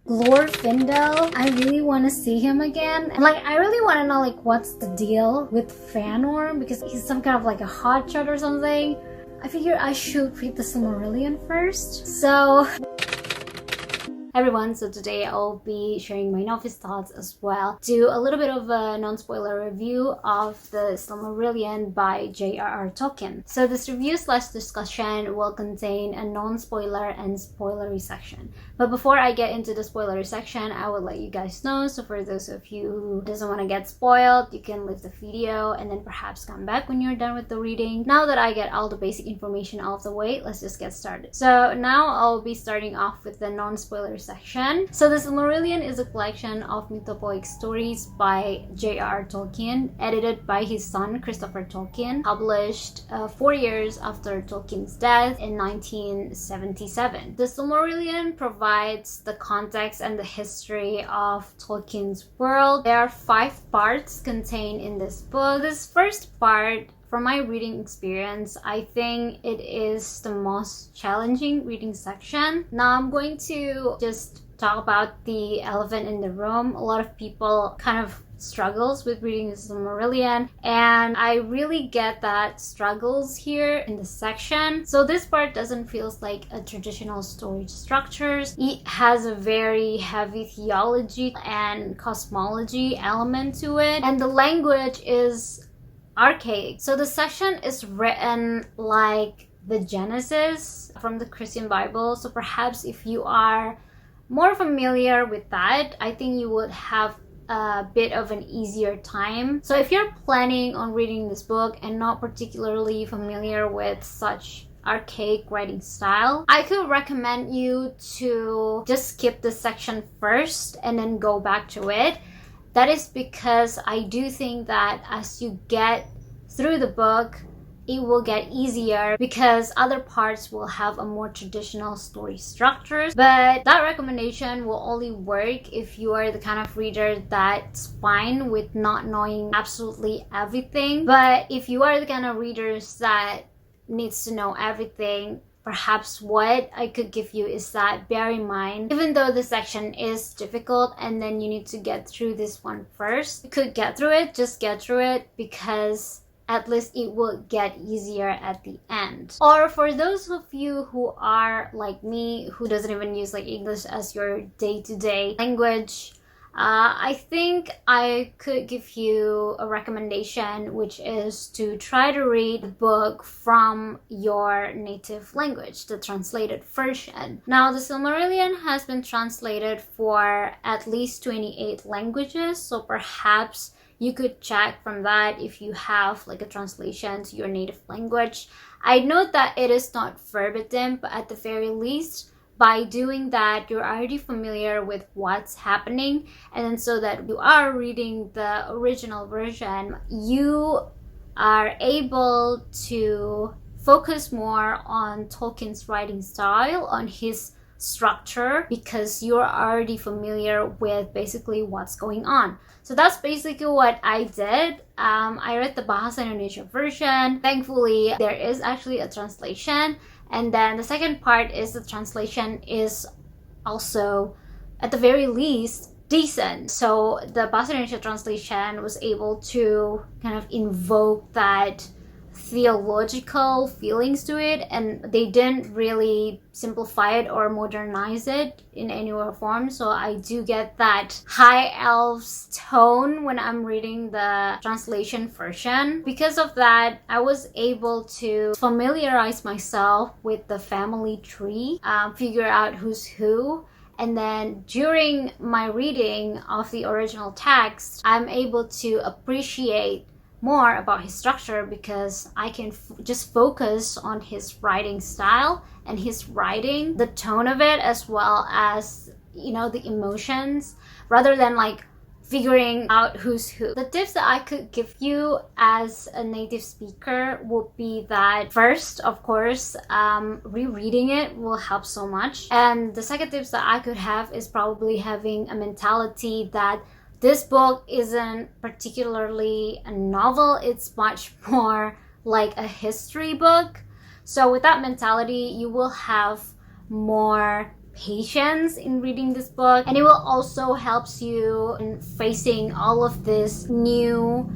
Glorfindel, I really want to see him again. And like, I really want to know like what's the deal with Fëanor, because he's some kind of like a hotshot or something. I figure I should read the Silmarillion first. So everyone, so today I'll be sharing my novice thoughts as well. Do a little bit of a non-spoiler review of the Silmarillion by J.R.R. Tolkien. So this review/discussion will contain a non-spoiler and spoilery section. But before I get into the spoilery section, I would let you guys know. So for those of you who doesn't want to get spoiled, you can leave the video and then perhaps come back when you're done with the reading. Now that I get all the basic information out of the way, let's just get started. So now I'll be starting off with the non-spoiler section. So the Silmarillion is a collection of mythopoeic stories by J.R.R. Tolkien, edited by his son Christopher Tolkien, published 4 years after Tolkien's death in 1977. The Silmarillion provides the context and the history of Tolkien's world. There are 5 parts contained in this book. This first part, from my reading experience, I think it is the most challenging reading section. Now I'm going to just talk about the elephant in the room. A lot of people kind of struggles with reading the Silmarillion, and I really get that struggles here in this section. So this part doesn't feel like a traditional story structures. It has a very heavy theology and cosmology element to it, and the language is archaic. So the section is written like the Genesis from the Christian Bible. So perhaps if you are more familiar with that, I think you would have a bit of an easier time. So if you're planning on reading this book and not particularly familiar with such archaic writing style, I could recommend you to just skip this section first and then go back to it. That is because I do think that as you get through the book, it will get easier because other parts will have a more traditional story structures. But that recommendation will only work if you are the kind of reader that's fine with not knowing absolutely everything. But if you are the kind of readers that needs to know everything, perhaps what I could give you is that bear in mind, even though the section is difficult and then you need to get through this one first, you could get through it, just get through it, because at least it will get easier at the end. Or for those of you who are like me, who doesn't even use like English as your day-to-day language, I think I could give you a recommendation, which is to try to read the book from your native language, the translated version. Now, the Silmarillion has been translated for at least 28 languages, so perhaps you could check from that if you have like a translation to your native language. I note that it is not verbatim, but at the very least, by doing that, you're already familiar with what's happening, and then so that you are reading the original version, you are able to focus more on Tolkien's writing style, on his structure, because you're already familiar with basically what's going on. So that's basically what I did. I read the Bahasa Indonesia version. Thankfully, there is actually a translation. And then the second part is the translation is also, at the very least, decent. So the Bahasa Indonesia translation was able to kind of invoke that theological feelings to it, and they didn't really simplify it or modernize it in any form. So I do get that high elves tone when I'm reading the translation version. Because of that, I was able to familiarize myself with the family tree, figure out who's who. And then during my reading of the original text, I'm able to appreciate more about his structure because I can just focus on his writing style and his writing, the tone of it, as well as, you know, the emotions, rather than like figuring out who's who. The tips that I could give you as a native speaker would be that first, of course, rereading it will help so much. And the second tips that I could have is probably having a mentality that this book isn't particularly a novel, it's much more like a history book. So with that mentality, you will have more patience in reading this book, and it will also helps you in facing all of this new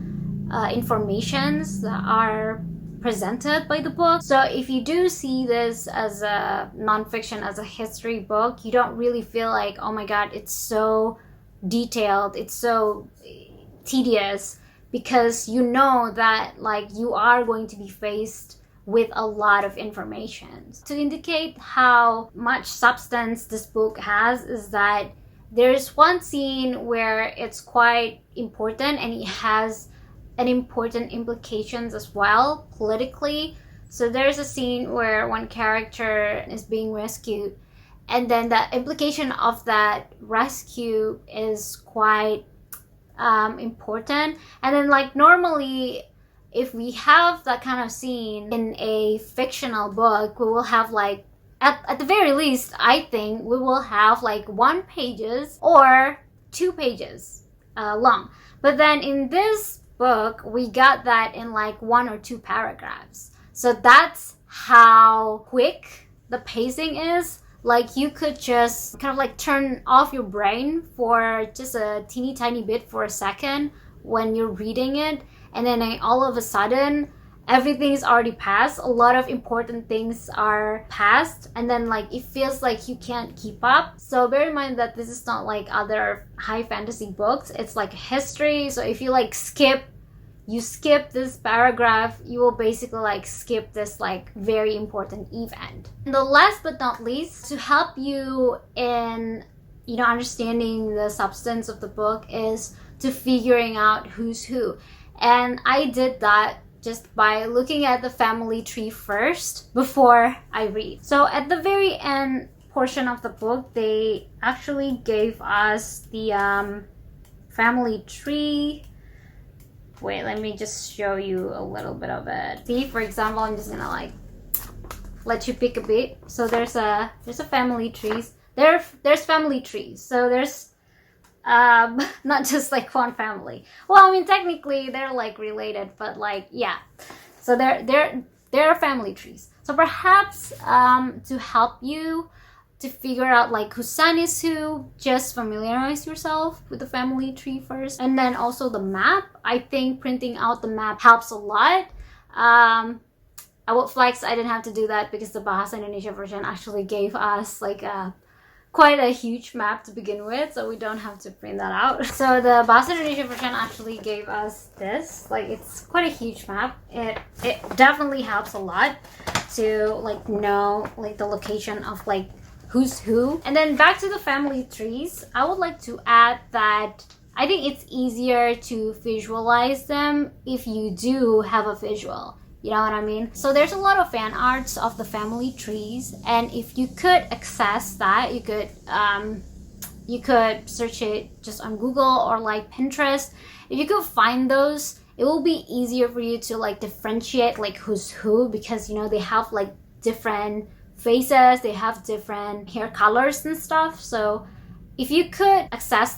informations that are presented by the book. So if you do see this as a nonfiction, as a history book, you don't really feel like, oh my god, it's so detailed, it's so tedious, because you know that like you are going to be faced with a lot of information. To indicate how much substance this book has is that there's one scene where it's quite important and it has an important implications as well politically. So there's a scene where one character is being rescued, and then the implication of that rescue is quite important. And then like normally if we have that kind of scene in a fictional book, we will have like at the very least, I think we will have like 1 pages or 2 pages long. But then in this book, we got that in like 1 or 2 paragraphs. So that's how quick the pacing is. Like you could just kind of like turn off your brain for just a teeny tiny bit for a second when you're reading it, and then all of a sudden everything's already passed. A lot of important things are passed, and then like it feels like you can't keep up. So bear in mind that this is not like other high fantasy books. It's like history. So if you like skip this paragraph, you will basically like skip this like very important event. And the last but not least, to help you in understanding the substance of the book, is to figuring out who's who. And I did that just by looking at the family tree first before I read. So at the very end portion of the book, they actually gave us the family tree. Wait, let me just show you a little bit of it. See, for example, I'm just gonna like let you pick a bit. So there's a family trees. There's family trees. So there's not just like one family. Well, I mean technically they're like related, but like yeah. So there are family trees. So perhaps to help you to figure out like whose son is who, just familiarize yourself with the family tree first. And then also the map. I think printing out the map helps a lot. I would flex I didn't have to do that because the Bahasa Indonesia version actually gave us like quite a huge map to begin with, so we don't have to print that out. So the Bahasa Indonesia version actually gave us this. Like it's quite a huge map. It definitely helps a lot to like know like the location of like who's who. And then back to the family trees, I would like to add that I think it's easier to visualize them if you do have a visual. You know what I mean? So there's a lot of fan arts of the family trees, and if you could access that, you could search it just on Google or like Pinterest. If you could find those, it will be easier for you to like differentiate like who's who, because they have like different faces, they have different hair colors and stuff. So if you could access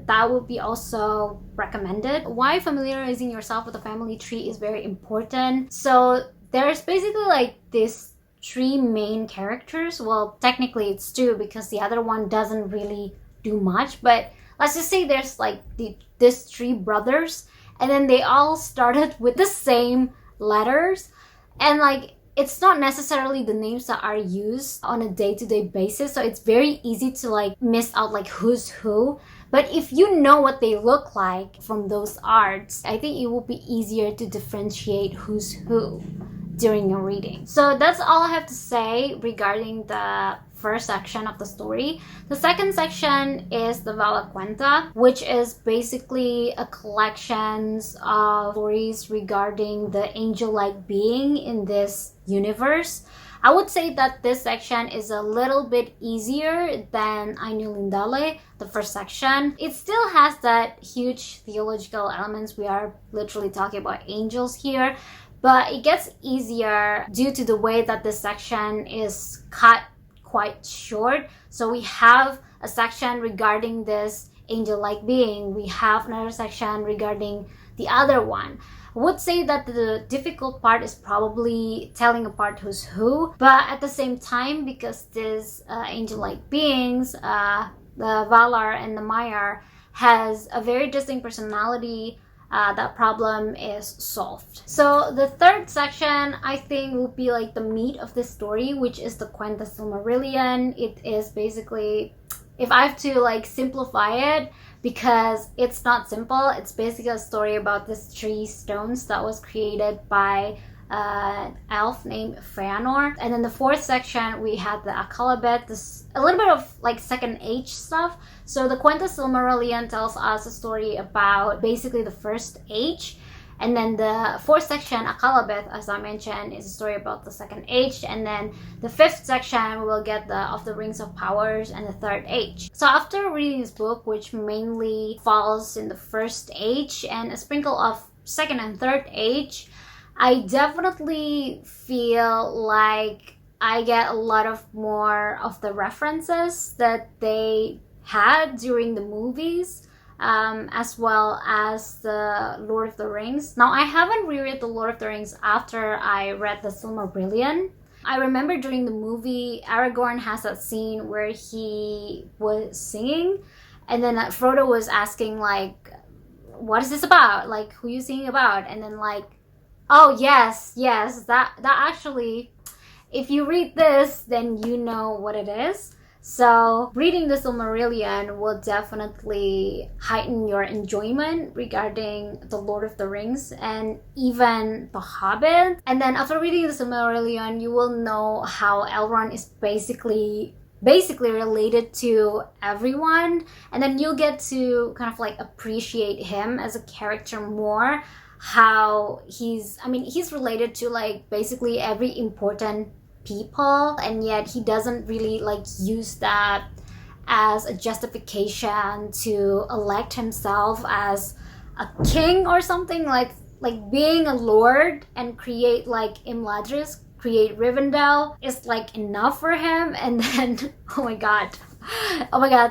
that would be also recommended. Why familiarizing yourself with the family tree is very important. So there's basically like these 3 main characters. Well, technically it's 2 because the other one doesn't really do much, but let's just say there's like these 3 brothers, and then they all started with the same letters, and like it's not necessarily the names that are used on a day-to-day basis, so it's very easy to like miss out like who's who. But if you know what they look like from those arts, I think it will be easier to differentiate who's who during your reading. So that's all I have to say regarding the first section of the story. The second section is the Vala Cuenta, which is basically a collection of stories regarding the angel-like being in this universe. I would say that this section is a little bit easier than Ainu Lindale, the first section. It still has that huge theological elements. We are literally talking about angels here, but it gets easier due to the way that this section is cut quite short. So we have a section regarding this angel-like being. We have another section regarding the other one. I would say that the difficult part is probably telling apart who's who, but at the same time, because these angel-like beings, the Valar and the Maiar, has a very distinct personality, that problem is solved. So the third section, I think, will be like the meat of this story, which is the Quenta Silmarillion. It is basically, if I have to like simplify it, because it's not simple, it's basically a story about these 3 stones that was created by an elf named Fëanor. And then the fourth section, we had the Akallabêth, this a little bit of like Second Age stuff. So the Quenta Silmarillion tells us a story about basically the First Age. And then the fourth section, Akallabêth, as I mentioned, is a story about the Second Age. And then the fifth section, we will get of the Rings of Powers and the Third Age. So after reading this book, which mainly falls in the First Age and a sprinkle of Second and Third Age, I definitely feel like I get a lot of more of the references that they had during the movies, as well as the Lord of the Rings. Now, I haven't reread the Lord of the Rings after I read the Silmarillion. I remember during the movie, Aragorn has that scene where he was singing, and then Frodo was asking, like, what is this about? Like, who are you singing about? And then, like, oh, yes, that actually, if you read this, then you know what it is. So reading the Silmarillion will definitely heighten your enjoyment regarding the Lord of the Rings and even the Hobbit. And then after reading the Silmarillion, you will know how Elrond is basically related to everyone. And then you'll get to kind of like appreciate him as a character more. How he's related to like basically every important people, and yet he doesn't really like use that as a justification to elect himself as a king or something, like being a lord and create like Imladris, create Rivendell is like enough for him. And then oh my god,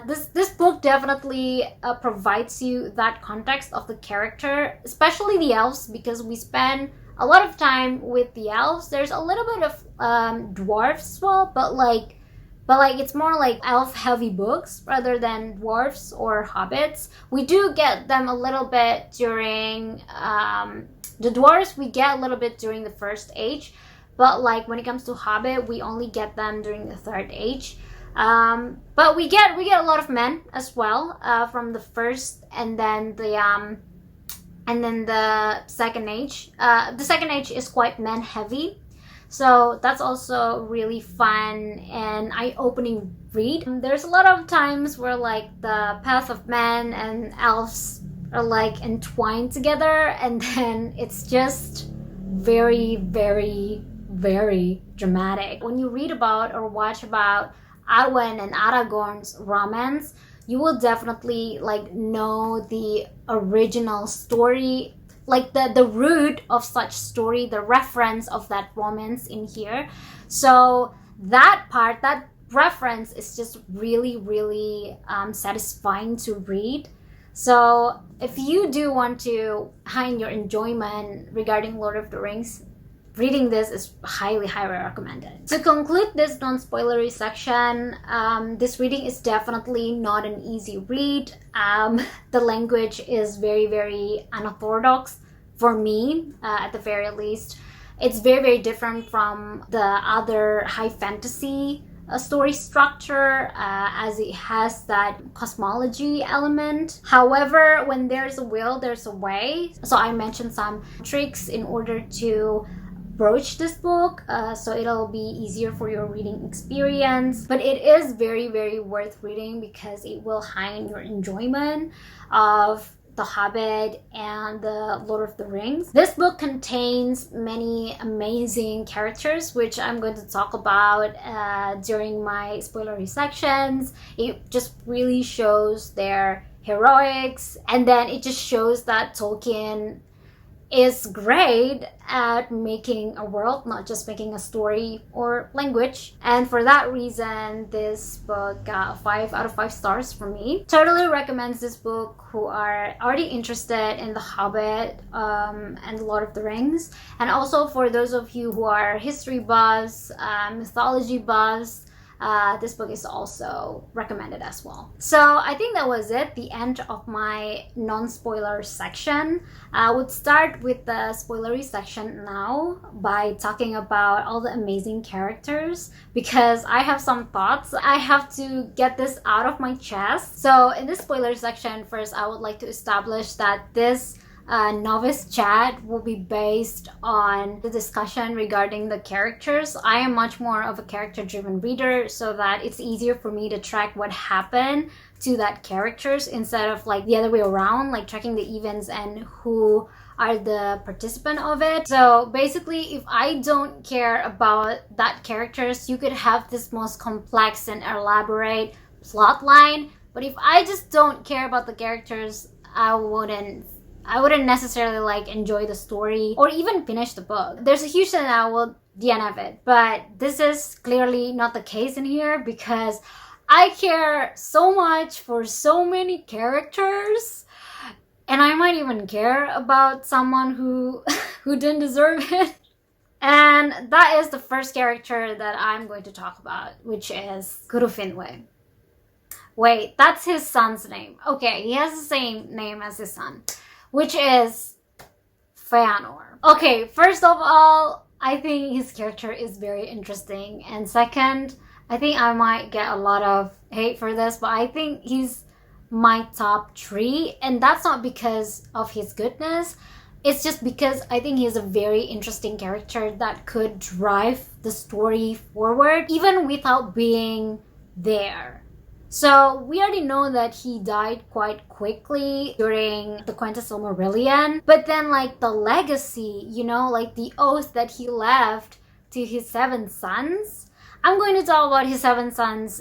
this book definitely provides you that context of the character, especially the elves, because we spend a lot of time with the elves. There's a little bit of dwarves as well, but like it's more like elf heavy books rather than dwarves or hobbits. We do get them a little bit during the dwarves, we get a little bit during the First Age, but like when it comes to Hobbit, we only get them during the Third Age. But we get a lot of men as well, from the first and then the Second Age. The Second Age is quite men heavy, so that's also really fun and eye-opening read. There's a lot of times where like the path of men and elves are like entwined together, and then it's just very, very, very dramatic. When you read about or watch about Arwen and Aragorn's romance, you will definitely like know the original story, like the root of such story, the reference of that romance in here. So that part, that reference is just really, really satisfying to read. So if you do want to heighten your enjoyment regarding Lord of the Rings, reading this is highly, highly recommended. To conclude this non-spoilery section, this reading is definitely not an easy read. The language is very, very unorthodox for me, at the very least. It's very, very different from the other high fantasy story structure, as it has that cosmology element. However, when there's a will, there's a way. So I mentioned some tricks in order to broach this book, so it'll be easier for your reading experience. But it is very, very worth reading because it will heighten your enjoyment of The Hobbit and the Lord of the Rings. This book contains many amazing characters, which I'm going to talk about during my spoilery sections. It just really shows their heroics, and then it just shows that Tolkien is great at making a world, not just making a story or language. And for that reason, this book got 5 out of 5 stars for me. Totally recommends this book who are already interested in The Hobbit and The Lord of the Rings. And also for those of you who are history buffs, mythology buffs, this book is also recommended as well. So I think that was it, the end of my non-spoiler section. I would start with the spoilery section now by talking about all the amazing characters, because I have some thoughts. I have to get this out of my chest. So in this spoiler section, first I would like to establish that this Novice chat will be based on the discussion regarding the characters. I am much more of a character-driven reader, so that it's easier for me to track what happened to that characters instead of like the other way around, like tracking the events and who are the participant of it. So basically, if I don't care about that characters, you could have this most complex and elaborate plot line, but if I just don't care about the characters, I wouldn't necessarily like enjoy the story or even finish the book. There's a huge chance I will DNF it, but this is clearly not the case in here because I care so much for so many characters, and I might even care about someone who didn't deserve it. And that is the first character that I'm going to talk about, which is Curufin. Wait, that's his son's name. Okay, he has the same name as his son, which is Fëanor. Okay, first of all, I think his character is very interesting. And second, I think I might get a lot of hate for this, but I think he's my top 3. And that's not because of his goodness. It's just because I think he's a very interesting character that could drive the story forward, even without being there. So we already know that he died quite quickly during the Quintus Silmarillion, but then like the legacy, you know, like the oath that he left to his 7 sons. I'm going to talk about his 7 sons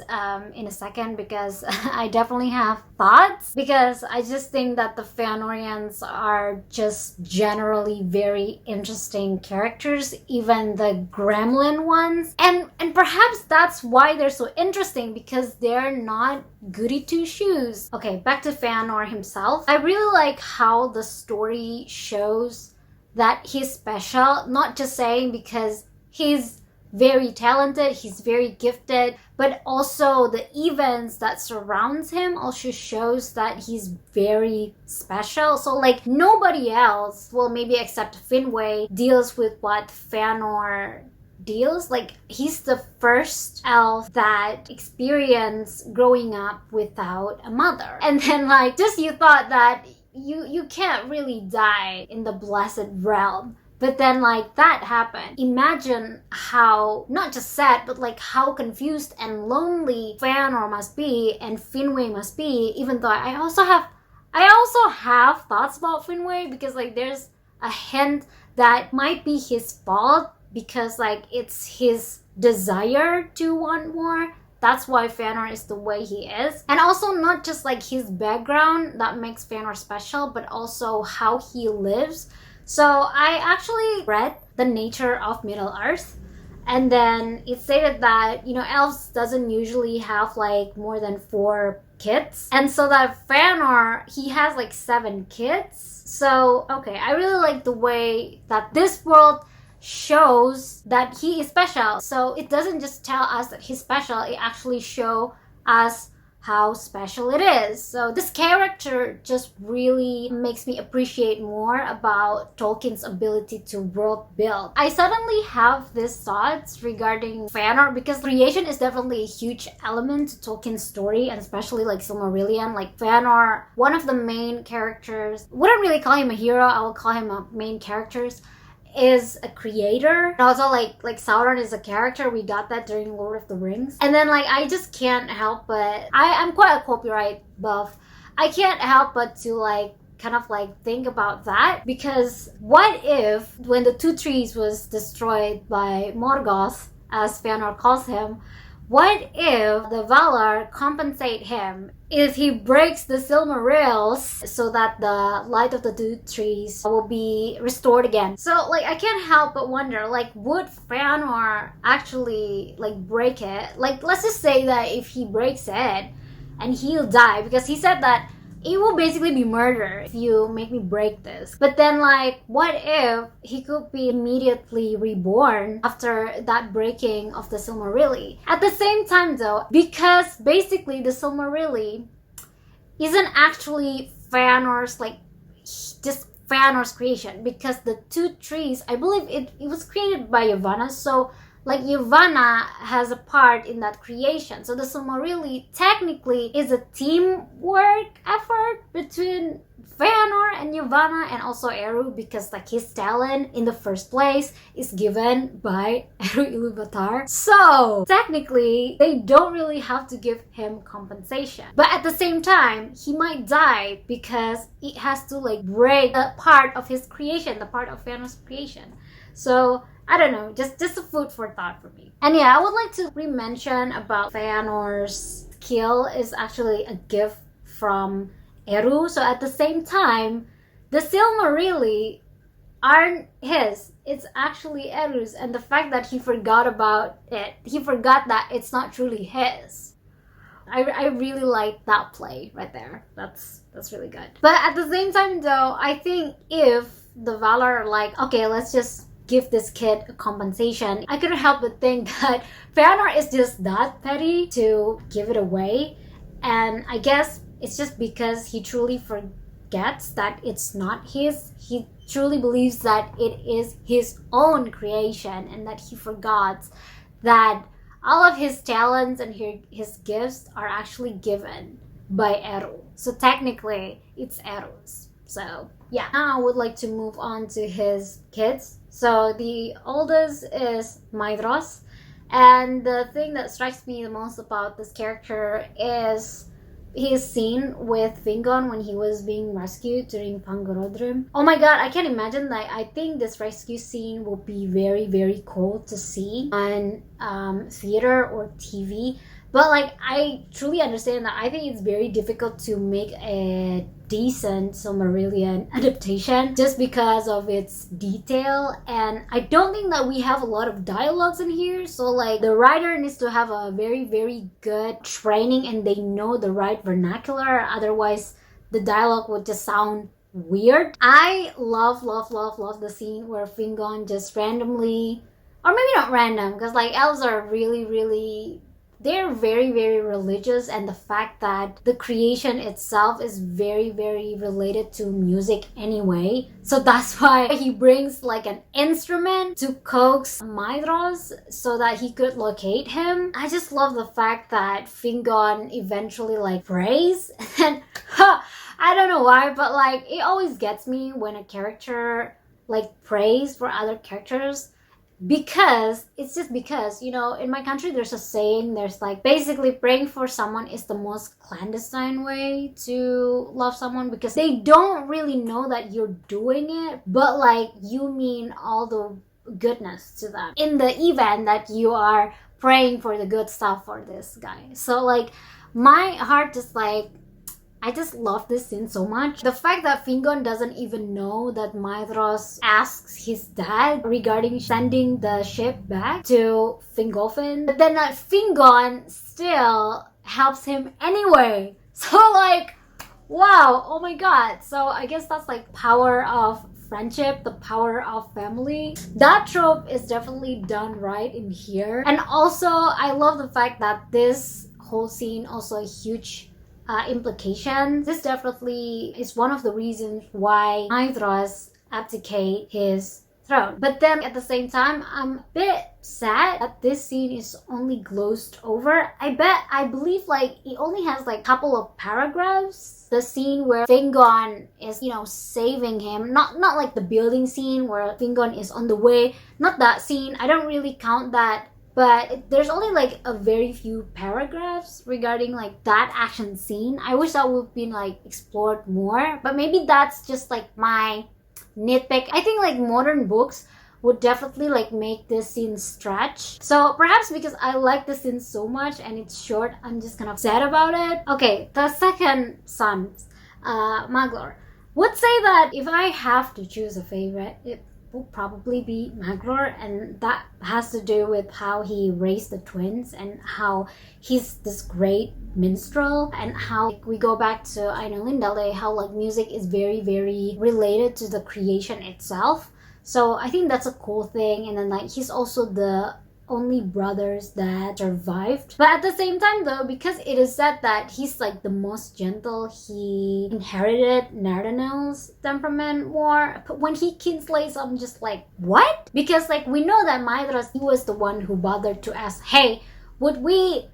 in a second because I definitely have thoughts, because I just think that the Fëanorians are just generally very interesting characters, even the gremlin ones. And perhaps that's why they're so interesting, because they're not goody two-shoes. Okay, back to Fëanor himself. I really like how the story shows that he's special, not just saying because he's very talented, he's very gifted, but also the events that surrounds him also shows that he's very special. So like nobody else, well maybe except Finwë, deals with what Fëanor deals. Like he's the first elf that experienced growing up without a mother. And then like just you thought that you can't really die in the blessed realm. But then like that happened. Imagine how, not just sad, but like how confused and lonely Fëanor must be and Finwë must be, even though I also have thoughts about Finwë, because like there's a hint that might be his fault, because like it's his desire to want more. That's why Fëanor is the way he is. And also not just like his background that makes Fëanor special, but also how he lives. So I actually read The Nature of Middle-earth, and then it stated that, you know, elves doesn't usually have like more than 4 kids. And so that Fëanor, he has like 7 kids. So, okay, I really like the way that this world shows that he is special. So it doesn't just tell us that he's special, it actually shows us how special it is. So this character just really makes me appreciate more about Tolkien's ability to world build. I suddenly have these thoughts regarding Fëanor because creation is definitely a huge element to Tolkien's story, and especially like Silmarillion. Like Fëanor, one of the main characters, wouldn't really call him a hero, I will call him a main character, is a creator. And also like Sauron is a character, we got that during Lord of the Rings. And then like I just can't help but, I'm quite a copyright buff, I can't help but to like kind of like think about that, because what if when the 2 trees was destroyed by Morgoth, as Fëanor calls him, what if the Valar compensate him if he breaks the Silmarils so that the light of the two trees will be restored again? So like I can't help but wonder, like, would Fëanor actually like break it? Like, let's just say that if he breaks it and he'll die, because he said that it will basically be murder if you make me break this. But then, like, what if he could be immediately reborn after that breaking of the Silmarilli? At the same time, though, because basically the Silmarilli isn't actually Fëanor's, like, just Fëanor's creation, because the two trees, I believe it was created by Yavanna, so like Yavanna has a part in that creation. So the Silmarilli technically is a teamwork effort between Fëanor and Yavanna and also Eru, because like his talent in the first place is given by Eru Ilúvatar. So technically they don't really have to give him compensation. But at the same time, he might die because it has to like break a part of his creation, the part of Fëanor's creation. So I don't know, just a food for thought for me. And yeah, I would like to re-mention about Fëanor's skill is actually a gift from Eru. So at the same time, the Silmarilli aren't his. It's actually Eru's. And the fact that he forgot about it, he forgot that it's not truly his. I really like that play right there. That's really good. But at the same time though, I think if the Valar are like, okay, let's just give this kid a compensation, I couldn't help but think that Fëanor is just that petty to give it away. And I guess it's just because he truly forgets that it's not his. He truly believes that it is his own creation, and that he forgot that all of his talents and his gifts are actually given by Eru. So technically, it's Eru's. So yeah, now I would like to move on to his kids. So the oldest is Maedhros, and the thing that strikes me the most about this character is his scene with Fingon when he was being rescued during Pangorodrim. Oh my god, I can't imagine that. I think this rescue scene will be very, very cool to see on theater or TV. But like, I truly understand that. I think it's very difficult to make a decent Silmarillion adaptation just because of its detail, and I don't think that we have a lot of dialogues in here. So like, the writer needs to have a very, very good training and they know the right vernacular, otherwise the dialogue would just sound weird. I love the scene where Fingon just randomly, or maybe not random, because like elves are really, they're very, very religious, and the fact that the creation itself is very, very related to music anyway. So that's why he brings like an instrument to coax Maedhros so that he could locate him. I just love the fact that Fingon eventually like prays, and I don't know why, but like it always gets me when a character like prays for other characters. Because it's just because, you know, in my country there's a saying, there's like basically praying for someone is the most clandestine way to love someone, because they don't really know that you're doing it, but like you mean all the goodness to them in the event that you are praying for the good stuff for this guy. So like my heart just like, I just love this scene so much. The fact that Fingon doesn't even know that Maedhros asks his dad regarding sending the ship back to Fingolfin, but then Fingon still helps him anyway. So like, wow, oh my god. So I guess that's like power of friendship, the power of family. That trope is definitely done right in here. And also, I love the fact that this whole scene also a huge implication. This definitely is one of the reasons why Maedhros abdicate his throne. But then at the same time, I'm a bit sad that this scene is only glossed over. I believe like it only has like a couple of paragraphs. The scene where Fingon is, you know, saving him. Not like the building scene where Fingon is on the way. Not that scene. I don't really count that. But there's only like a very few paragraphs regarding like that action scene. I wish that would have been like explored more. But maybe that's just like my nitpick. I think like modern books would definitely like make this scene stretch. So perhaps because I like this scene so much and it's short, I'm just kind of sad about it. Okay, the second son, Maglor, would say that if I have to choose a favorite, it will probably be Maglor, and that has to do with how he raised the twins and how he's this great minstrel, and how we go back to Ainulindale, how like music is very, very related to the creation itself. So I think that's a cool thing. And then like he's also the only brothers that survived. But at the same time though, because it is said that he's like the most gentle, he inherited Nardanel's temperament more. But when he kinslays, I'm just like, what? Because like we know that Maedhros, he was the one who bothered to ask, hey, would we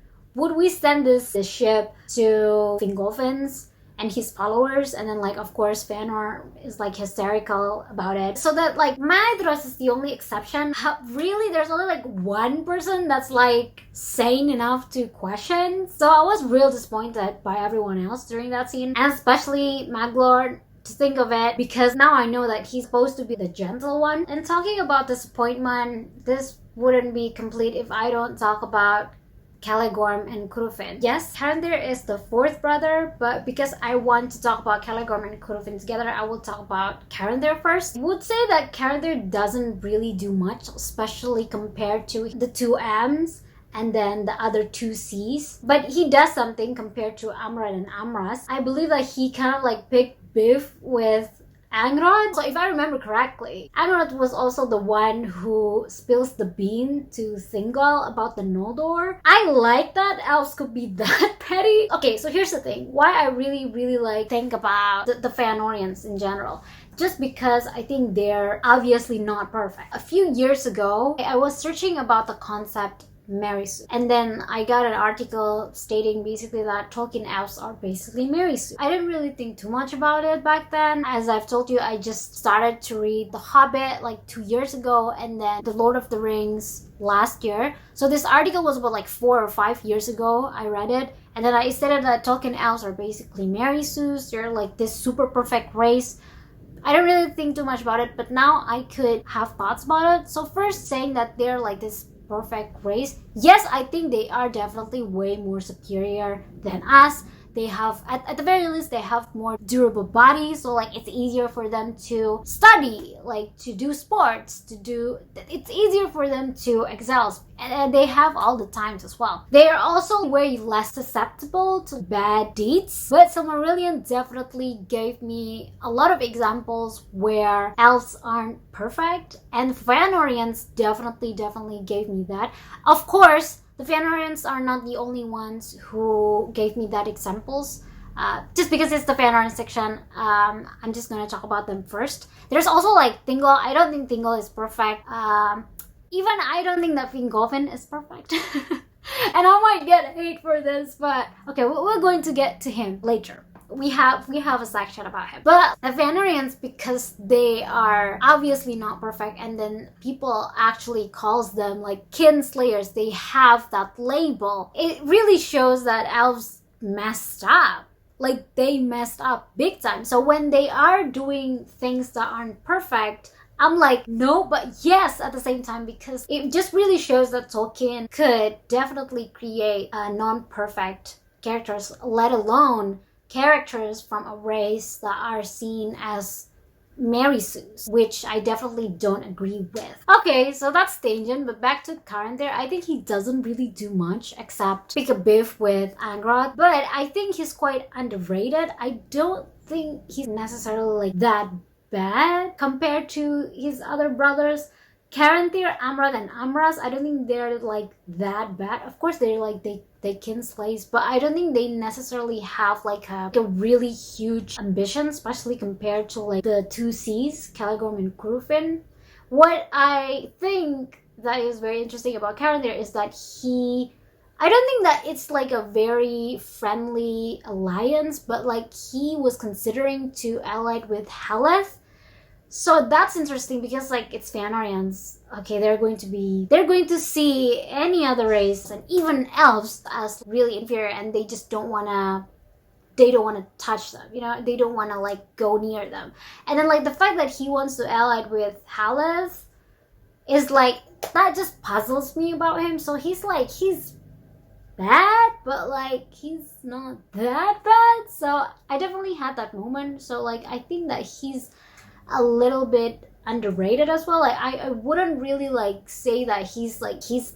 send this ship to Fingolfin's and his followers? And then like of course Fëanor is like hysterical about it. So that like Maedhros is the only exception. Really there's only like one person that's like sane enough to question. So I was real disappointed by everyone else during that scene, and especially Maglor, to think of it, because now I know that he's supposed to be the gentle one. And talking about disappointment, this wouldn't be complete if I don't talk about Celegorm and Curufin. Yes, Caranthir is the fourth brother, but because I want to talk about Celegorm and Curufin together, I will talk about Caranthir first. I would say that Caranthir doesn't really do much, especially compared to the two M's and then the other two C's. But he does something compared to Amrod and Amras. I believe that he kind of like picked beef with Amrod. So if I remember correctly, Amrod was also the one who spills the bean to Thingol about the Noldor. I like that elves could be that petty. Okay, so here's the thing. Why I really, really like think about the Fëanorians in general. Just because I think they're obviously not perfect. A few years ago, I was searching about the concept Maedhros, and then I got an article stating basically that Tolkien elves are basically Maedhros. I didn't really think too much about it back then. As I've told you, I just started to read The Hobbit like 2 years ago, and then The Lord of the Rings last year. So this article was about like 4 or 5 years ago. I read it, and then I stated that Tolkien elves are basically Maedhros. They're like this super perfect race. I don't really think too much about it, but now I could have thoughts about it. So first, saying that they're like this perfect race, yes, I think they are definitely way more superior than us. They have, at the very least, they have more durable bodies, so like it's easier for them to study, like to do sports, it's easier for them to excel, and they have all the times as well. They are also way less susceptible to bad deeds, but Silmarillion definitely gave me a lot of examples where elves aren't perfect, and Fëanorians definitely gave me that. Of course, the Fëanorians are not the only ones who gave me that examples. Just because it's the Fëanorian section, I'm just gonna talk about them first. There's also like Thingol. I don't think Thingol is perfect. Even I don't think that Fingolfin is perfect. And I might get hate for this, but okay, we're going to get to him later. We have a section about him. But the Fëanorians, because they are obviously not perfect, and then people actually calls them like kinslayers, they have that label. It really shows that elves messed up. Like they messed up big time. So when they are doing things that aren't perfect, I'm like, no, but yes at the same time, because it just really shows that Tolkien could definitely create non-perfect characters, let alone characters from a race that are seen as Maedhros, which I definitely don't agree with. Okay, so that's tangent, but back to Caranthir. I think he doesn't really do much except pick a beef with Amrod, but I think he's quite underrated. I don't think he's necessarily like that bad compared to his other brothers. Caranthir, Amrod, and Amras, I don't think they're like that bad. Of course, they're like they kinslays, but I don't think they necessarily have like a really huge ambition, especially compared to like the two C's, Celegorm and Curufin. What I think that is very interesting about Caranthir is that I don't think that it's like a very friendly alliance, but like he was considering to ally with Heleth. So that's interesting because like it's Fëanorians. Okay, they're going to see any other race and even elves as really inferior, and they just don't wanna touch them, you know, they don't wanna like go near them. And then like the fact that he wants to ally with Heleth, is like, that just puzzles me about him. So he's bad, but like he's not that bad. So I definitely had that moment. So like I think that he's a little bit underrated as well. Like I wouldn't really like say that he's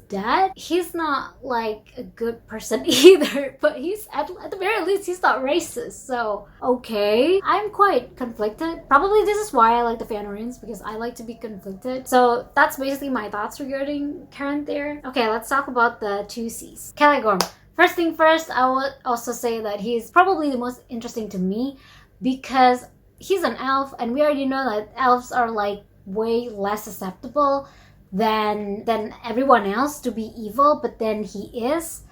dead. He's not like a good person either, but he's at the very least he's not racist. So okay, I'm quite conflicted. Probably this is why I like the Fëanorians, because I like to be conflicted. So that's basically my thoughts regarding Caranthir. Okay, let's talk about the two C's. Celegorm. First thing first, I would also say that he's probably the most interesting to me because he's an elf, and we already know that elves are like way less susceptible than everyone else to be evil, but then he is.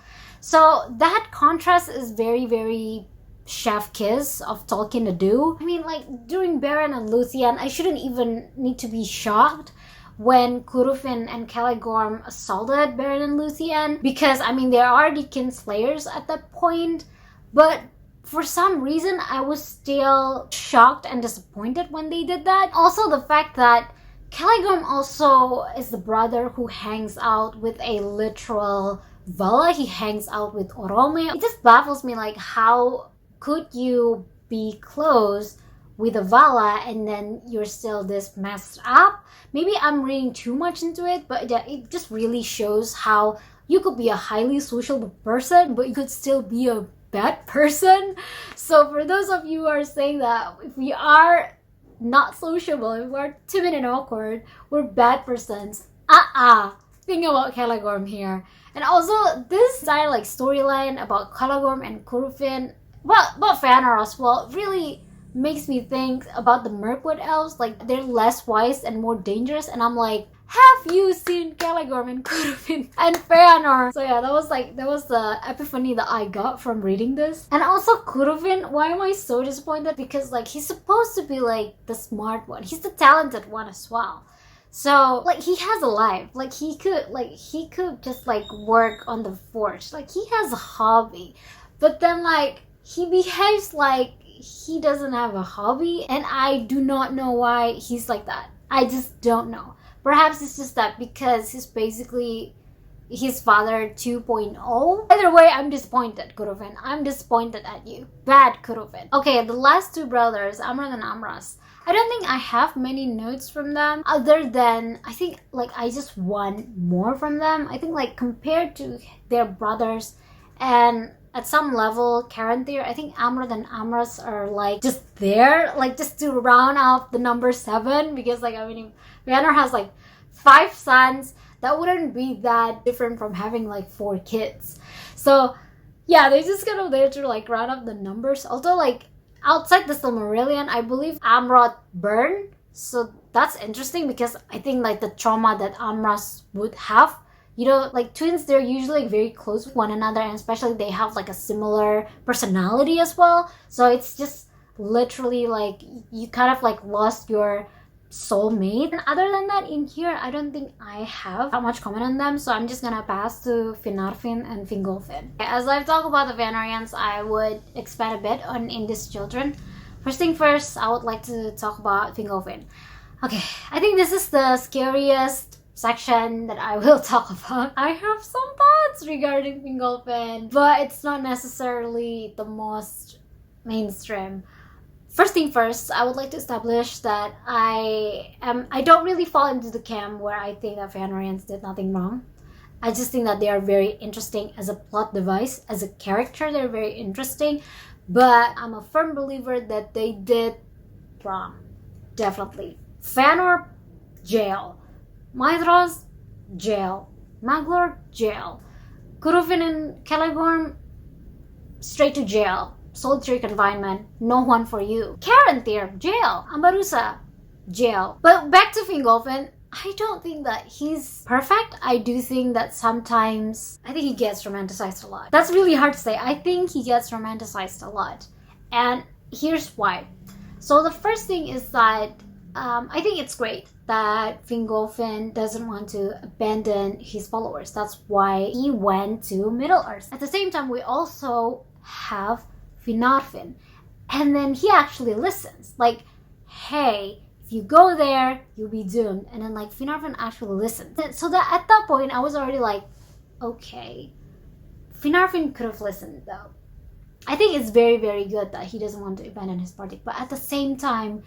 So that contrast is very, very chef kiss of Tolkien to do. I mean, like during Beren and Lúthien, I shouldn't even need to be shocked when Curufin and Celegorm assaulted Beren and Lúthien, because I mean they're already kinslayers at that point, but for some reason, I was still shocked and disappointed when they did that. Also, the fact that Celegorm also is the brother who hangs out with a literal Vala. He hangs out with Orome. It just baffles me, like, how could you be close with a Vala and then you're still this messed up? Maybe I'm reading too much into it, but yeah, it just really shows how you could be a highly sociable person, but you could still be a bad person. So for those of you who are saying that if we are not sociable, if we're timid and awkward, we're bad persons, think about Celegorm here. And also this entire like storyline about Celegorm and Curufin, well, about Fëanor as well, really makes me think about the Mirkwood elves. Like they're less wise and more dangerous, and I'm like, have you seen Celegorm and Curufin and Fëanor? So yeah, that was the epiphany that I got from reading this. And also Curufin, why am I so disappointed? Because like he's supposed to be like the smart one. He's the talented one as well. So like he has a life. Like he could just like work on the forge. Like he has a hobby. But then like he behaves like he doesn't have a hobby, and I do not know why he's like that. I just don't know. Perhaps it's just that because he's basically his father 2.0. Either way, I'm disappointed, Curufin. I'm disappointed at you. Bad Curufin. Okay, the last two brothers, Amrod and Amras. I don't think I have many notes from them other than I think like I just want more from them. I think like compared to their brothers and at some level, Caranthir, I think Amrod and Amras are like just there, like just to round out the number 7, because like I mean, Fëanor has like 5 sons. That wouldn't be that different from having like 4 kids. So yeah, they just kind of there to like round up the numbers. Although like outside the Silmarillion, I believe Amrod burned. So that's interesting because I think like the trauma that Amras would have, you know, like twins, they're usually like very close with one another, and especially they have like a similar personality as well. So it's just literally like you kind of like lost your soulmate. And other than that, in here, I don't think I have that much comment on them. So I'm just gonna pass to Finarfin and Fingolfin. As I've talked about the Fëanorians, I would expand a bit on Indis children. First thing first, I would like to talk about Fingolfin. Okay, I think this is the scariest section that I will talk about. I have some thoughts regarding Fingolfin, but it's not necessarily the most mainstream. First thing first, I would like to establish that I don't really fall into the camp where I think that Fëanorians did nothing wrong. I just think that they are very interesting as a plot device, as a character. They're very interesting, but I'm a firm believer that they did wrong. Definitely. Fëanor, jail. Maedhros, jail. Maglor, jail. Curufin and Celegorm, straight to jail. Solitary confinement, no one for you. Caranthir, jail. Ambarusa, jail. But back to Fingolfin, I don't think that he's perfect. I do think that sometimes, I think he gets romanticized a lot. That's really hard to say. I think he gets romanticized a lot. And here's why. So the first thing is that I think it's great that Fingolfin doesn't want to abandon his followers. That's why he went to Middle-earth. At the same time, we also have Finarfin. And then he actually listens. Like, hey, if you go there, you'll be doomed. And then like Finarfin actually listened. So that at that point, I was already like, okay, Finarfin could have listened though. I think it's very, very good that he doesn't want to abandon his party. But at the same time,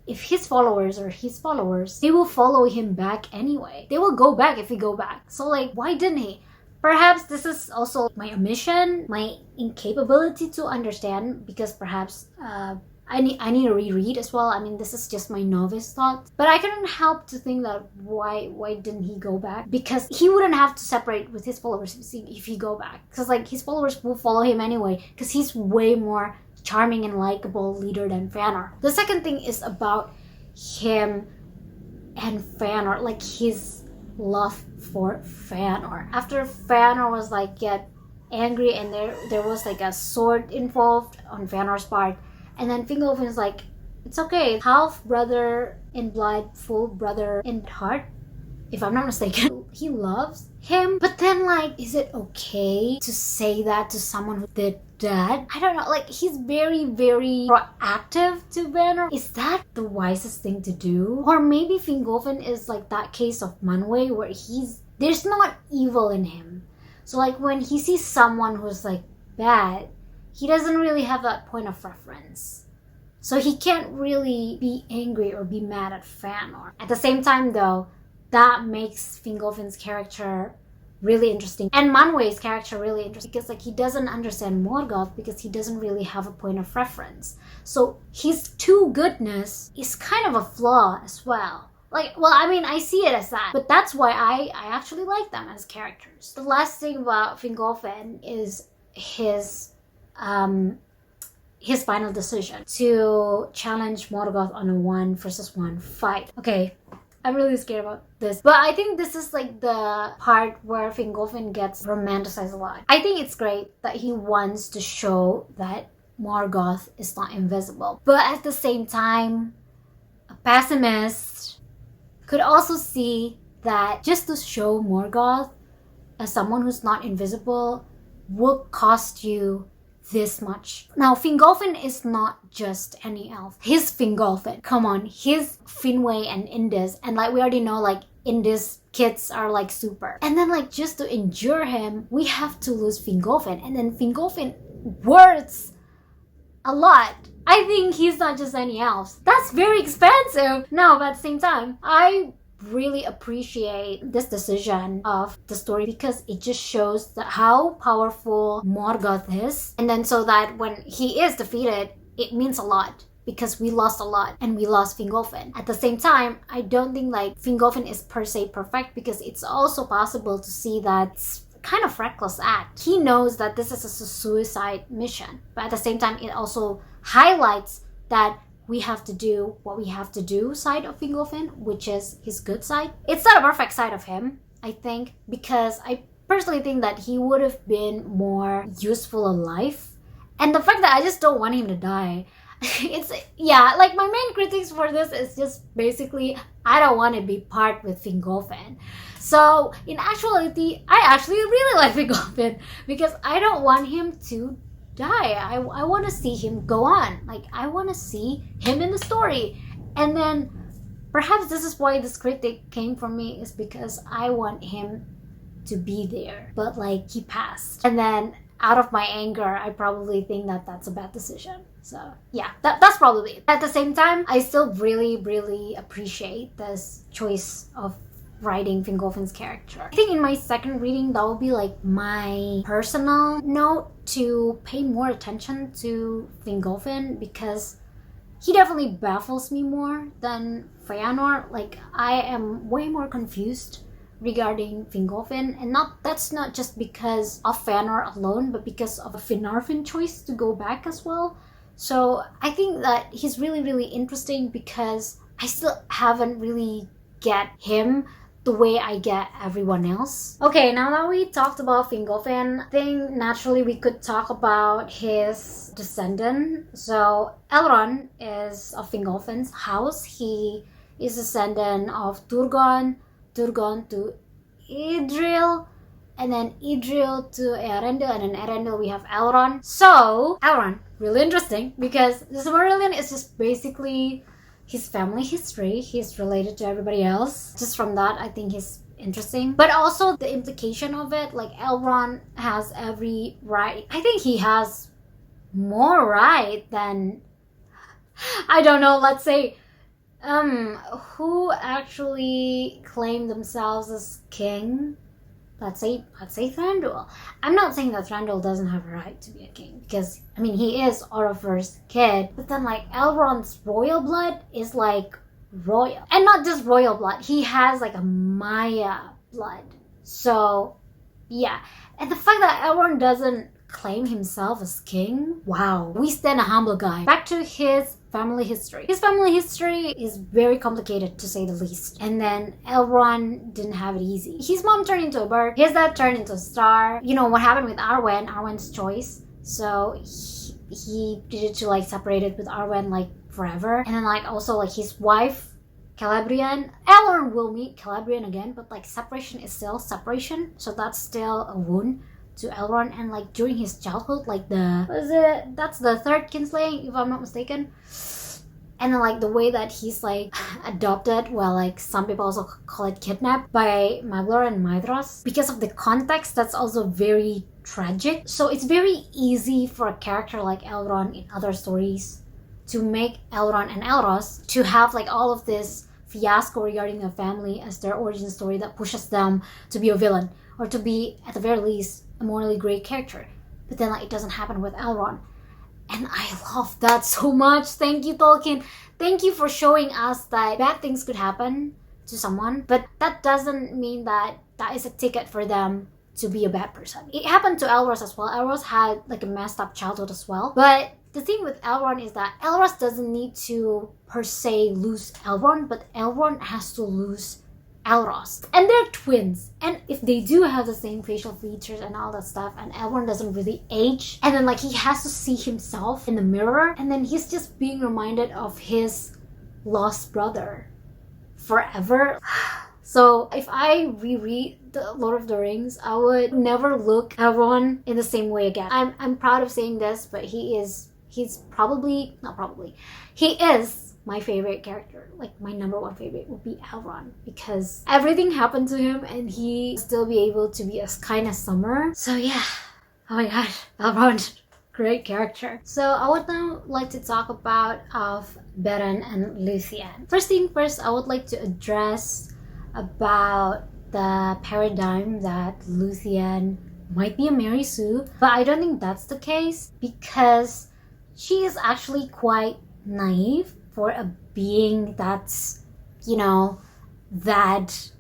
if his followers are his followers, they will follow him back anyway. They will go back if he go back. So like, why didn't he? Perhaps this is also my omission, my incapability to understand, because perhaps I need to reread as well. I mean, this is just my novice thought. But I couldn't help to think that why didn't he go back? Because he wouldn't have to separate with his followers if he go back. Because like his followers will follow him anyway. Because he's way more charming and likable leader than Fëanor. The second thing is about him and Fëanor, like his love for Fëanor. After Fëanor was like get angry and there was like a sword involved on Fëanor's part, and then Fingolfin is like, it's okay, half brother in blood, full brother in heart, if I'm not mistaken. He loves him, but then like, is it okay to say that to someone who did that? I don't know, like he's very, very proactive to Fëanor. Is that the wisest thing to do? Or maybe Fingolfin is like that case of Manwë where there's not evil in him. So like when he sees someone who's like bad, he doesn't really have that point of reference. So he can't really be angry or be mad at Fëanor. At the same time though, that makes Fingolfin's character really interesting. And Manwë's character really interesting because like he doesn't understand Morgoth because he doesn't really have a point of reference. So his too goodness is kind of a flaw as well. Like, well, I mean, I see it as that. But that's why I actually like them as characters. The last thing about Fingolfin is his final decision to challenge Morgoth on a 1-versus-1 fight. Okay, I'm really scared about this. But I think this is like the part where Fingolfin gets romanticized a lot. I think it's great that he wants to show that Morgoth is not invisible. But at the same time, a pessimist could also see that just to show Morgoth as someone who's not invisible will cost you this much. Now, Fingolfin is not just any elf. He's Fingolfin. Come on, he's Finwë and Indis. And like we already know, like Indis kids are like super. And then like just to endure him, we have to lose Fingolfin. And then Fingolfin worth a lot. I think he's not just any elf. That's very expensive. No, but at the same time, I really appreciate this decision of the story because it just shows how powerful Morgoth is, and then so that when he is defeated, it means a lot because we lost a lot and we lost Fingolfin. At the same time, I don't think like Fingolfin is per se perfect because it's also possible to see that it's kind of reckless act. He knows that this is a suicide mission, but at the same time it also highlights that we have to do what we have to do side of Fingolfin, which is his good side. It's not a perfect side of him, I think, because I personally think that he would have been more useful alive. And the fact that I just don't want him to die, like my main critiques for this is just basically, I don't want to be part with Fingolfin. So in actuality, I actually really like Fingolfin because I don't want him to die. I want to see him go on. Like, I want to see him in the story. And then perhaps this is why this critic came from me, is because I want him to be there. But like, he passed. And then out of my anger, I probably think that that's a bad decision. So yeah, that's probably it. At the same time, I still really, really appreciate this choice of writing Fingolfin's character. I think in my second reading, that will be like my personal note to pay more attention to Fingolfin because he definitely baffles me more than Fëanor. Like, I am way more confused regarding Fingolfin, and that's not just because of Fëanor alone, but because of a Finarfin choice to go back as well. So I think that he's really, really interesting because I still haven't really get him the way I get everyone else. Okay, now that we talked about Fingolfin, I think naturally we could talk about his descendant. So Elrond is of Fingolfin's house. He is descendant of Turgon to Idril, and then Idril to Eärendil, and then Eärendil we have Elrond. So Elrond, really interesting because the Silmarillion is just basically his family history. He's related to everybody else. Just from that, I think he's interesting. But also the implication of it, like Elrond has every right. I think he has more right than, I don't know, let's say, who actually claimed themselves as king? Let's say Thranduil. I'm not saying that Thranduil doesn't have a right to be a king, because, I mean, he is Orofer's kid, but then, like, Elrond's royal blood is, like, royal. And not just royal blood, he has, like, a Maya blood. So, yeah. And the fact that Elrond doesn't claim himself as king, wow. We stand a humble guy. Back to his family history. His family history is very complicated, to say the least. And then Elrond didn't have it easy. His mom turned into a bird. His dad turned into a star. You know what happened with Arwen's choice. So he needed to like separate it with Arwen like forever. And then like also like his wife, Celebrian. Elrond will meet Celebrian again, but like separation is still separation. So that's still a wound to Elrond. And like during his childhood, like that's the third kinslaying, if I'm not mistaken. And then like the way that he's like adopted, well, like some people also call it kidnapped by Maglor and Maedhros, because of the context that's also very tragic. So it's very easy for a character like Elrond in other stories to make Elrond and Elros to have like all of this fiasco regarding their family as their origin story that pushes them to be a villain, or to be at the very least a morally great character. But then like it doesn't happen with Elrond. And I love that so much. Thank you, Tolkien. Thank you for showing us that bad things could happen to someone, but that doesn't mean that that is a ticket for them to be a bad person. It happened to Elros as well. Elros had like a messed up childhood as well. But the thing with Elrond is that Elros doesn't need to per se lose Elrond, but Elrond has to lose Elros. And they're twins. And if they do have the same facial features and all that stuff, and Elrond doesn't really age, and then like he has to see himself in the mirror, and then he's just being reminded of his lost brother forever. So if I reread the Lord of the Rings, I would never look Elrond in the same way again. I'm proud of saying this, but he is my favorite character. Like my number one favorite would be Elrond, because everything happened to him and he still be able to be as kind as summer. So yeah, oh my god, Elrond, great character. So I would now like to talk about Beren and Lúthien. First thing first, I would like to address about the paradigm that Lúthien might be a Mary Sue, but I don't think that's the case, because she is actually quite naive for a being that's, you know, that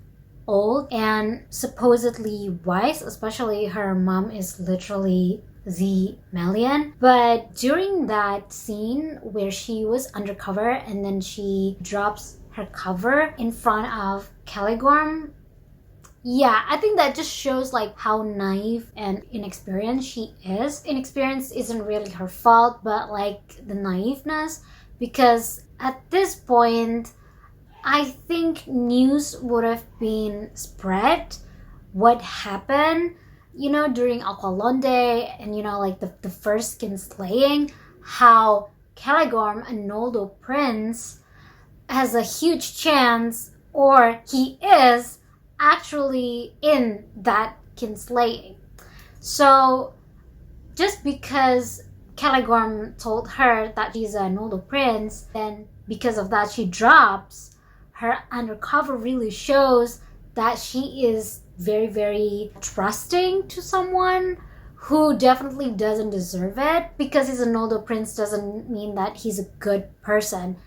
old and supposedly wise. Especially her mom is literally the Melian. But during that scene where she was undercover and then she drops her cover in front of Celegorm, yeah, I think that just shows like how naive and inexperienced she is. Inexperience isn't really her fault, but like the naiveness, because at this point, I think news would have been spread what happened, you know, during Aqualonde and, you know, like the first kinslaying, how Celegorm, a Noldo prince, has a huge chance, or he is actually in that kinslaying. So just because Celegorm told her that she's a Noldo prince, then because of that she drops her undercover, really shows that she is very, very trusting to someone who definitely doesn't deserve it. Because he's a Noldo prince doesn't mean that he's a good person.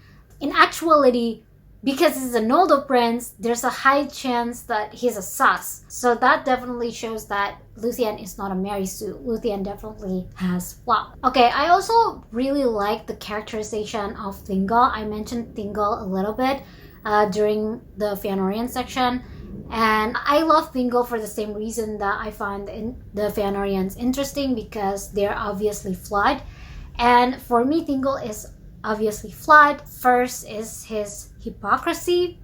In actuality, because he's a Noldo prince, there's a high chance that he's a sus. So that definitely shows that Lúthien is not a Mary Sue. Lúthien definitely has flaws. Okay, I also really like the characterization of Thingol. I mentioned Thingol a little bit during the Fëanorian section. And I love Thingol for the same reason that I find the Fëanorians interesting, because they're obviously flawed. And for me, Thingol is obviously flawed. First is his hypocrisy,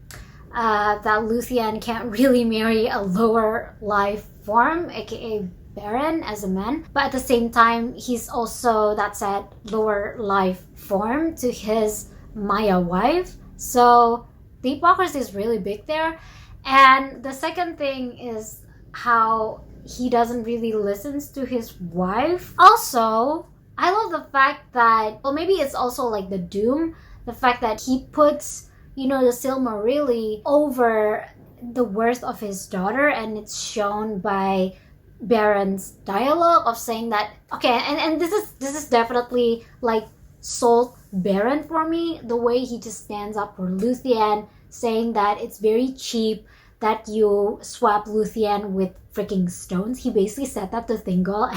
that Lúthien can't really marry a lower life form, aka Beren, as a man, but at the same time he's also that said lower life form to his Maya wife, So the hypocrisy is really big there. And the second thing is how he doesn't really listen to his wife. Also, I love the fact that, well, maybe it's also like the doom, the fact that he puts, the Silmarillion over the worth of his daughter, and it's shown by Beren's dialogue of saying that, okay, and this is definitely like sold Beren for me, the way he just stands up for Lúthien, saying that it's very cheap that you swap Lúthien with freaking stones. He basically said that to Thingol.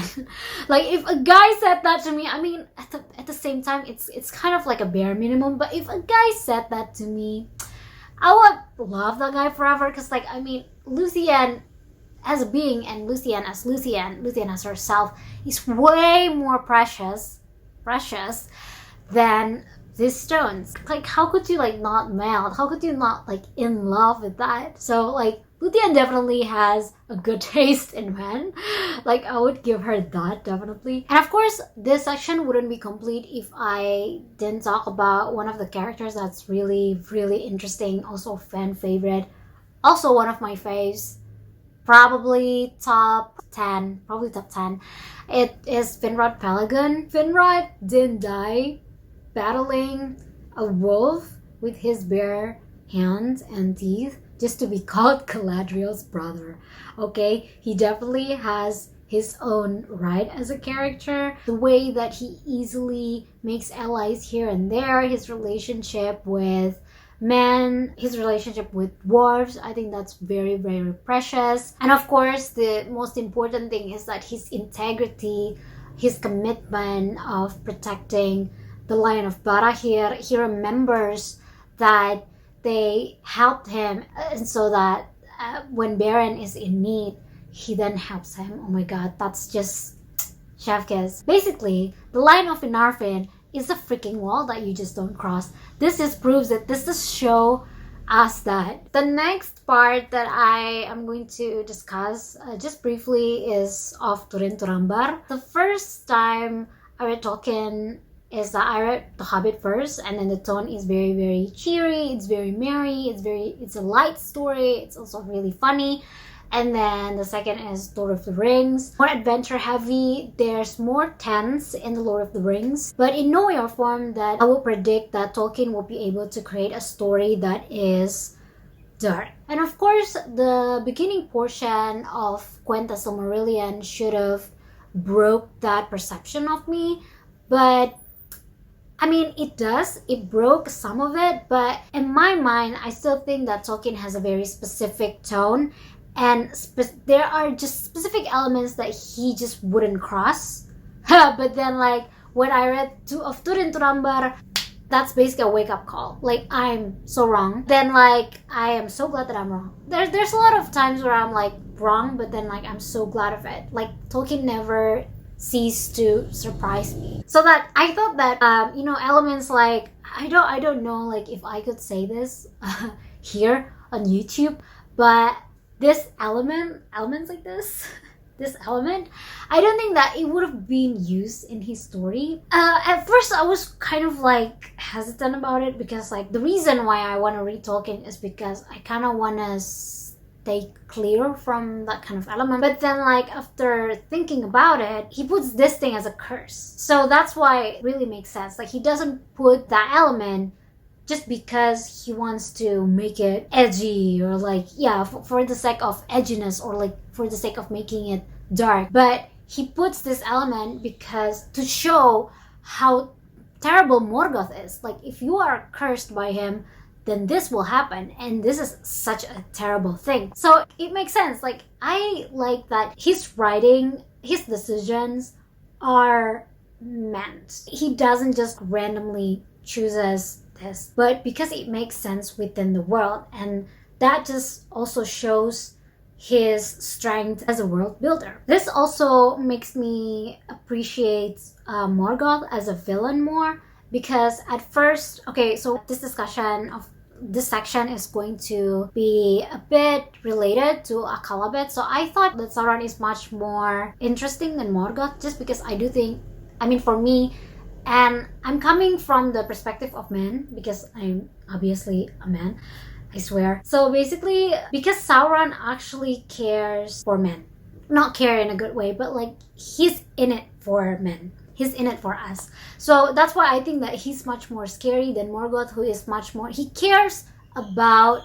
Like, if a guy said that to me, I mean, at the same time, it's kind of like a bare minimum, but if a guy said that to me, I would love that guy forever, because, like, I mean, Lúthien as a being and Lúthien as herself is way more precious than these stones. Like, how could you, like, not melt? How could you not, like, in love with that? So, like, Lúthien definitely has a good taste in men. Like, I would give her that, definitely. And of course, this section wouldn't be complete if I didn't talk about one of the characters that's really, really interesting. Also fan favorite. Also one of my faves. Probably top 10. It is Finrod Pelargon. Finrod didn't die battling a wolf with his bare hands and teeth just to be called Galadriel's brother. Okay, he definitely has his own right as a character. The way that he easily makes allies here and there, his relationship with men, his relationship with dwarves, I think that's very, very precious. And of course, the most important thing is that his integrity, his commitment of protecting the Lion of Barahir. He remembers that they helped him, and so that when Beren is in need, he then helps him. Oh my god, that's just chef kiss. Basically, the Lion of Finarfin is a freaking wall that you just don't cross. This just proves it. This just show us that. The next part that I am going to discuss just briefly is of Túrin Turambar. The first time I read Tolkien is that I read The Hobbit first, and then the tone is very, very cheery, it's very merry, it's a light story, it's also really funny. And then the second is Lord of the Rings, more adventure heavy. There's more tense in the Lord of the Rings, but in no way or form that I will predict that Tolkien will be able to create a story that is dark. And of course, the beginning portion of Quenta Silmarillion should have broke that perception of me, but I mean, it broke some of it, but in my mind, I still think that Tolkien has a very specific tone, and there are just specific elements that he just wouldn't cross. But then, like, when I read of Túrin Turambar, that's basically a wake-up call. Like, I'm so wrong. Then, like, I am so glad that I'm wrong. There's a lot of times where I'm, like, wrong, but then, like, I'm so glad of it. Like, Tolkien never cease to surprise me. So that I thought that elements like I don't know like if I could say this here on YouTube, but this elements like this element, I don't think that it would have been used in his story. At first I was kind of like hesitant about it, because like the reason why I want to read Tolkien is because I kind of want to stay clear from that kind of element. But then like after thinking about it, he puts this thing as a curse. So that's why it really makes sense. Like he doesn't put that element just because he wants to make it edgy or like, yeah, for the sake of edginess or like for the sake of making it dark. But he puts this element because to show how terrible Morgoth is. Like if you are cursed by him, then this will happen, and this is such a terrible thing. So it makes sense. Like I like that his writing, his decisions are meant. He doesn't just randomly chooses this, but because it makes sense within the world, and that just also shows his strength as a world builder. This also makes me appreciate Morgoth as a villain more, because at first, okay, so this section is going to be a bit related to Akallabêth. So I thought that Sauron is much more interesting than Morgoth, just because I do think, I mean, for me, And I'm coming from the perspective of men because I'm obviously a man, I swear. So basically, because Sauron actually cares for men. Not care in a good way, but like he's in it for men. He's in it for us. So that's why I think that he's much more scary than Morgoth, who is much more... He cares about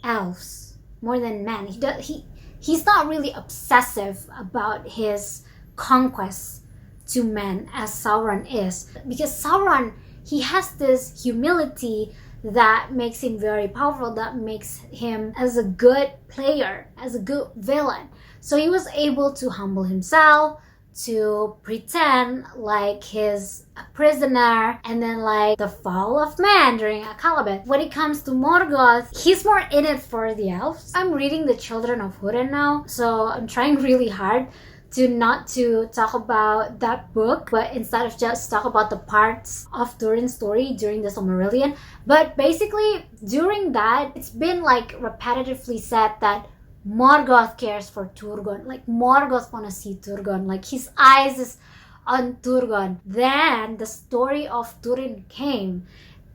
elves more than men. He's not really obsessive about his conquests to men as Sauron is. Because Sauron, he has this humility that makes him very powerful, that makes him as a good player, as a good villain. So he was able to humble himself, to pretend like he's a prisoner, and then like the fall of man during Akallabêth. When it comes to Morgoth, he's more in it for the elves. I'm reading The Children of Húrin now, so I'm trying really hard to not to talk about that book, but instead of just talk about the parts of Túrin's story during the Silmarillion. But basically, during that, it's been like repetitively said that Morgoth cares for Turgon. Like Morgoth wanna see Turgon. Like his eyes is on Turgon. Then the story of Túrin came,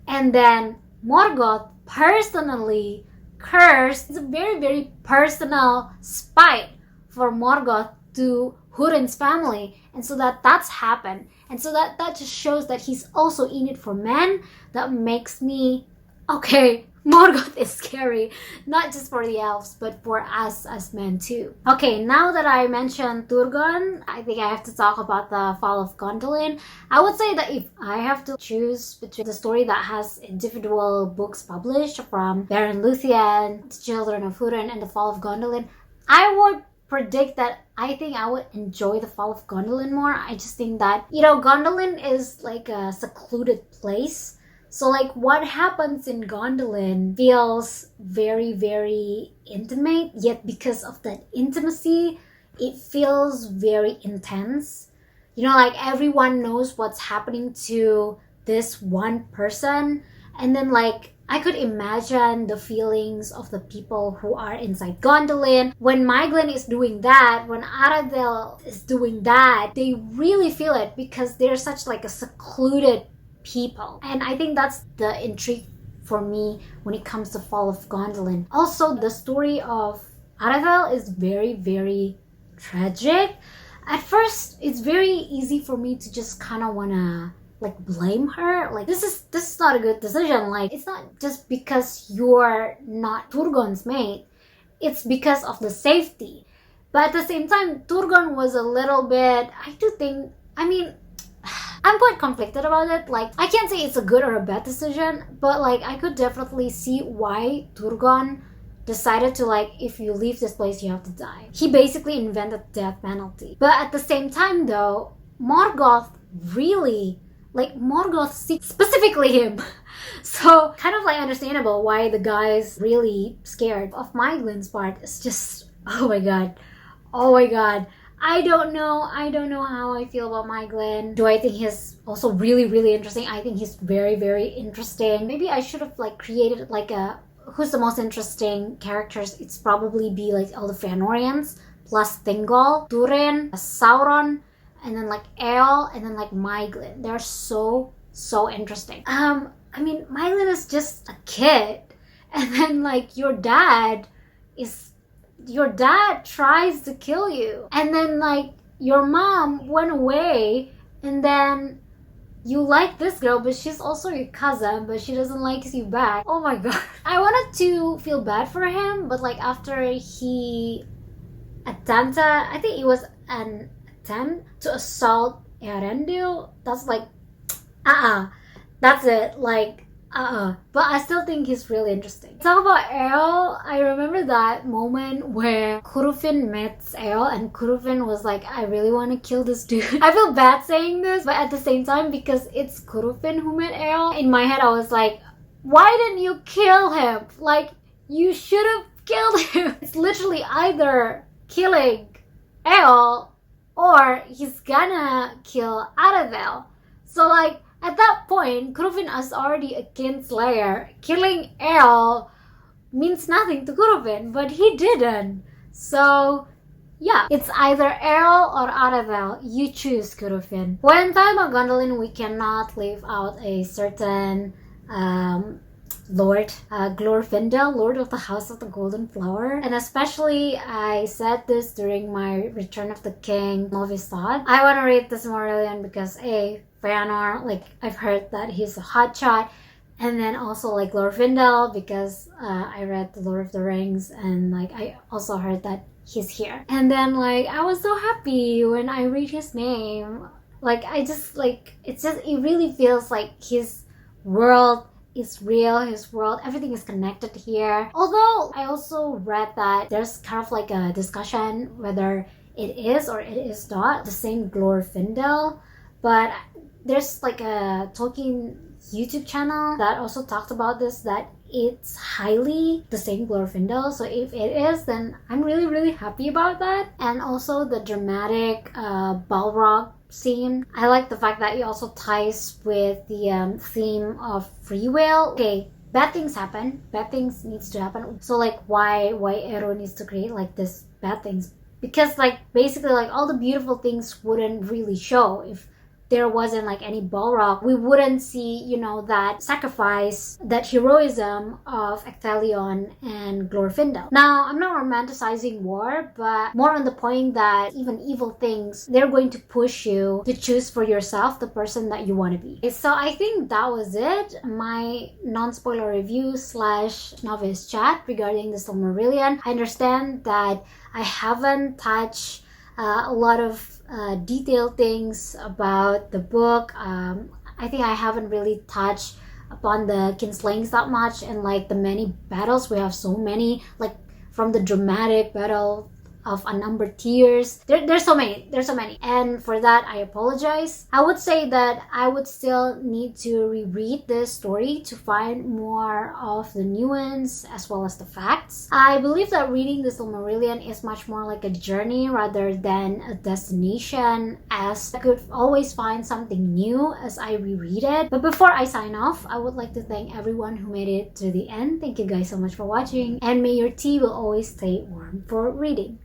and then Morgoth personally cursed. It's a very, very personal spite for Morgoth to Húrin's family, and so that's happened, and so that just shows that he's also in it for men. That makes me okay. Morgoth is scary, not just for the elves, but for us as men too. Okay, now that I mentioned Turgon, I think I have to talk about the fall of Gondolin. I would say that if I have to choose between the story that has individual books published from Beren Lúthien, The Children of Húrin, and the fall of Gondolin, I would predict that I think I would enjoy the fall of Gondolin more. I just think that, Gondolin is like a secluded place. So like what happens in Gondolin feels very, very intimate, yet because of that intimacy, it feels very intense. Like everyone knows what's happening to this one person. And then like I could imagine the feelings of the people who are inside Gondolin. When Maglor is doing that, when Aradel is doing that, they really feel it because they're such like a secluded people. And I think that's the intrigue for me when it comes to Fall of Gondolin. Also, the story of Aradel is very, very tragic. At first, it's very easy for me to just kind of wanna like blame her. Like this is not a good decision. Like it's not just because you're not Turgon's mate. It's because of the safety. But at the same time, Turgon was a little bit, I'm quite conflicted about it. Like, I can't say it's a good or a bad decision, but like, I could definitely see why Turgon decided to like, if you leave this place, you have to die. He basically invented death penalty. But at the same time though, Morgoth seeks specifically him. So, kind of like understandable why the guy is really scared. Of Maglor's part, it's just, oh my god. I don't know how I feel about Maglor. Do I think he's also really, really interesting? I think he's very, very interesting. Maybe I should have like created like who's the most interesting characters? It's probably be like all the Fëanorians plus Thingol, Túrin, Sauron, and then like Eol, and then like Maglor. They're so interesting. Maglor is just a kid, and then like your dad tries to kill you, and then like your mom went away, and then you like this girl, but she's also your cousin, but she doesn't like you back. Oh my god. I wanted to feel bad for him, but like after he attempted, I think it was an attempt to assault Eärendil, that's like that's it, like but I still think he's really interesting. Talk about Eol. I remember that moment where Curufin meets Eol, and Curufin was like, I really want to kill this dude. I feel bad saying this, but at the same time, because it's Curufin who met Eol, in my head I was like, why didn't you kill him? Like, you should have killed him. It's literally either killing Eol or he's gonna kill Aradel. So like, at that point, Curufin is already a kinslayer. Killing Eol means nothing to Curufin, but he didn't. So, yeah, it's either Errol or Aravel. You choose, Curufin. When talking about Gondolin, we cannot leave out a certain Lord Glorfindel, Lord of the House of the Golden Flower. And especially, I said this during my Return of the King Novice thought. I want to read the Silmarillion because Fëanor, like, I've heard that he's a hotshot. And then also like Glorfindel because I read The Lord of the Rings and like I also heard that he's here. And then like I was so happy when I read his name. Like I just like it really feels like his world is real, his world, everything is connected here. Although I also read that there's kind of like a discussion whether it is or it is not the same Glorfindel, but there's like a Tolkien YouTube channel that also talked about this, that it's highly the same Glorfindel. So if it is, then I'm really, really happy about that. And also the dramatic Balrog scene. I like the fact that it also ties with the theme of free will. Okay, bad things happen. Bad things needs to happen. So like why Elrond needs to create like this bad things? Because like basically like all the beautiful things wouldn't really show if there wasn't like any Balrog. We wouldn't see, you know, that sacrifice, that heroism of Ecthelion and Glorfindel. Now, I'm not romanticizing war, but more on the point that even evil things, they're going to push you to choose for yourself the person that you want to be. So I think that was it. My non-spoiler review / novice chat regarding the Silmarillion. I understand that I haven't touched a lot of detailed things about the book. I think I haven't really touched upon the kinslayings that much, and like the many battles. We have so many, like from the dramatic battle of unnumbered tears. There's so many, and for that I apologize. I would say that I would still need to reread this story to find more of the nuance as well as the facts. I believe that reading the Silmarillion is much more like a journey rather than a destination, as I could always find something new as I reread it. But before I sign off, I would like to thank everyone who made it to the end. Thank you guys so much for watching, and may your tea will always stay warm for reading.